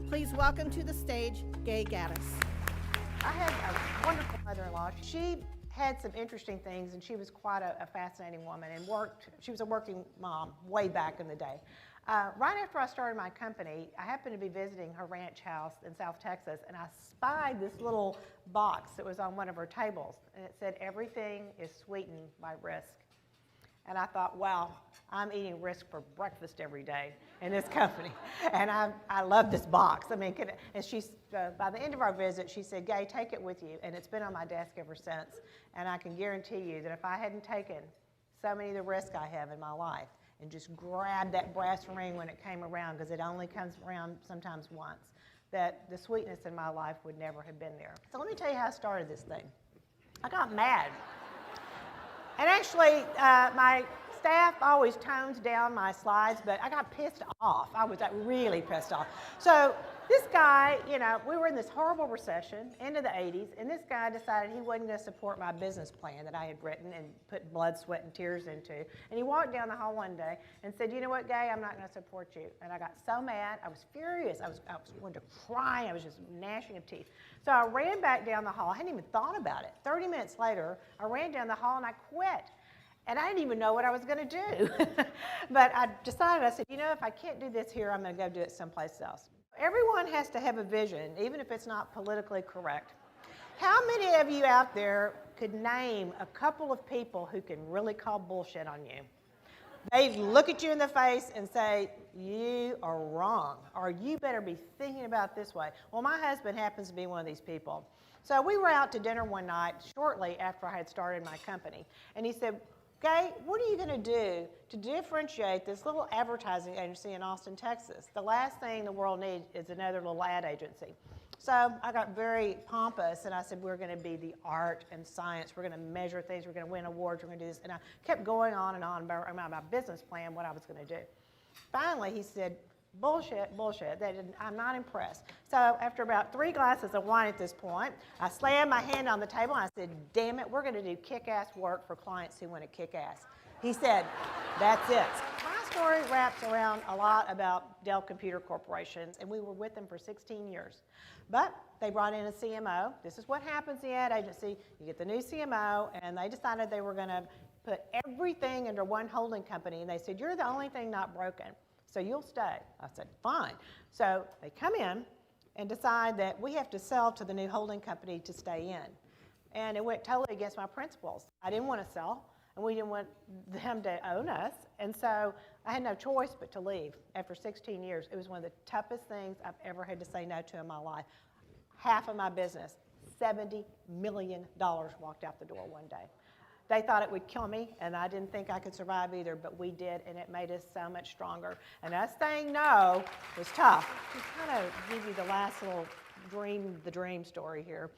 Please welcome to the stage, Gay Gaddis. I had a wonderful mother-in-law. She had some interesting things, and she was quite a fascinating woman and she was a working mom way back in the day. Right after I started my company, I happened to be visiting her ranch house in South Texas, and I spied this little box that was on one of her tables, and it said, "Everything is sweetened by risk." And I thought, wow, I'm eating risk for breakfast every day in this company. And I love this box. I mean, and she's, by the end of our visit, she said, "Gay, take it with you." And it's been on my desk ever since. And I can guarantee you that if I hadn't taken so many of the risks I have in my life and just grabbed that brass ring when it came around, because it only comes around sometimes once, that the sweetness in my life would never have been there. So let me tell you how I started this thing. I got mad. And actually, my staff always tones down my slides, but I got pissed off. I was really pissed off. So this guy, you know, we were in this horrible recession, into the 80s, and this guy decided he wasn't going to support my business plan that I had written and put blood, sweat, and tears into. And he walked down the hall one day and said, "You know what, Gay, I'm not going to support you." And I got so mad. I was furious. I was wanted to cry. I was just gnashing of teeth. So I ran back down the hall. I hadn't even thought about it. 30 minutes later, I ran down the hall and I quit. And I didn't even know what I was going to do. But I decided, I said, you know, if I can't do this here, I'm going to go do it someplace else. Everyone has to have a vision, even if it's not politically correct. How many of you out there could name a couple of people who can really call bullshit on you? They look at you in the face and say, "You are wrong," or "You better be thinking about it this way." Well, my husband happens to be one of these people. So we were out to dinner one night shortly after I had started my company, and he said, "Gay, what are you going to do to differentiate this little advertising agency in Austin, Texas? The last thing the world needs is another little ad agency." So I got very pompous, and I said, "We're going to be the art and science. We're going to measure things. We're going to win awards. We're going to do this." And I kept going on and on about my business plan, what I was going to do. Finally, he said, "Bullshit, bullshit. I'm not impressed." So after about 3 glasses of wine at this point, I slammed my hand on the table and I said, "Damn it, we're going to do kick-ass work for clients who want to kick ass." He said, "That's it." My story wraps around a lot about Dell Computer Corporations, and we were with them for 16 years. But they brought in a CMO. This is what happens in the ad agency. You get the new CMO, and they decided they were going to put everything under one holding company, and they said, "You're the only thing not broken, so you'll stay." I said, "Fine." So they come in and decide that we have to sell to the new holding company to stay in. And it went totally against my principles. I didn't want to sell, and we didn't want them to own us. And so I had no choice but to leave after 16 years. It was one of the toughest things I've ever had to say no to in my life. Half of my business, $70 million, walked out the door one day. They thought it would kill me, and I didn't think I could survive either, but we did, and it made us so much stronger. And us saying no was tough. To kind of give you the last little dream story here.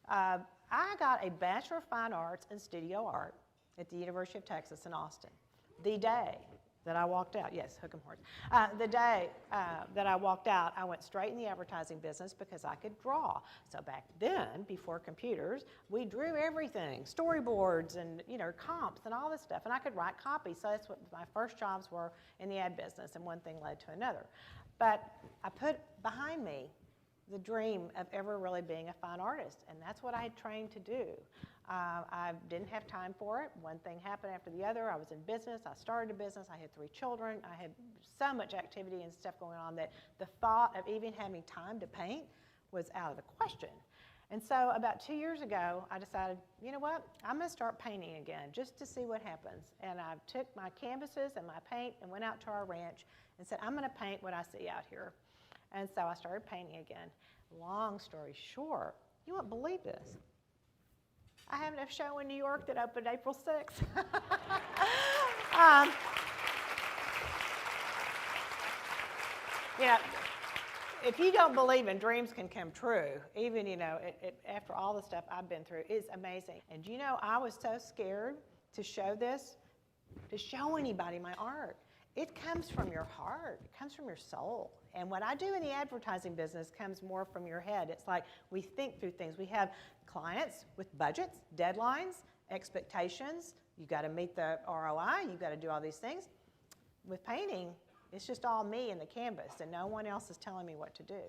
I got a Bachelor of Fine Arts in Studio Art at the University of Texas in Austin. The day that I walked out, yes, hook 'em horns. The day that I walked out, I went straight in the advertising business because I could draw. So back then, before computers, we drew everything, storyboards and comps and all this stuff, and I could write copy. So that's what my first jobs were in the ad business, and one thing led to another. But I put behind me the dream of ever really being a fine artist, and that's what I had trained to do. I didn't have time for it. One thing happened after the other. I was in business. I started a business. I had 3 children. I had so much activity and stuff going on that the thought of even having time to paint was out of the question. And so about 2 years ago, I decided, you know what? I'm going to start painting again just to see what happens. And I took my canvases and my paint and went out to our ranch and said, "I'm going to paint what I see out here." And so I started painting again. Long story short, you won't believe this. I have a show in New York that opened April 6th. If you don't believe in dreams can come true, even, after all the stuff I've been through, it's amazing. And I was so scared to show this, to show anybody my art. It comes from your heart. It comes from your soul. And what I do in the advertising business comes more from your head. It's like we think through things. We have clients with budgets, deadlines, expectations. You've got to meet the ROI. You've got to do all these things. With painting, it's just all me and the canvas, and no one else is telling me what to do.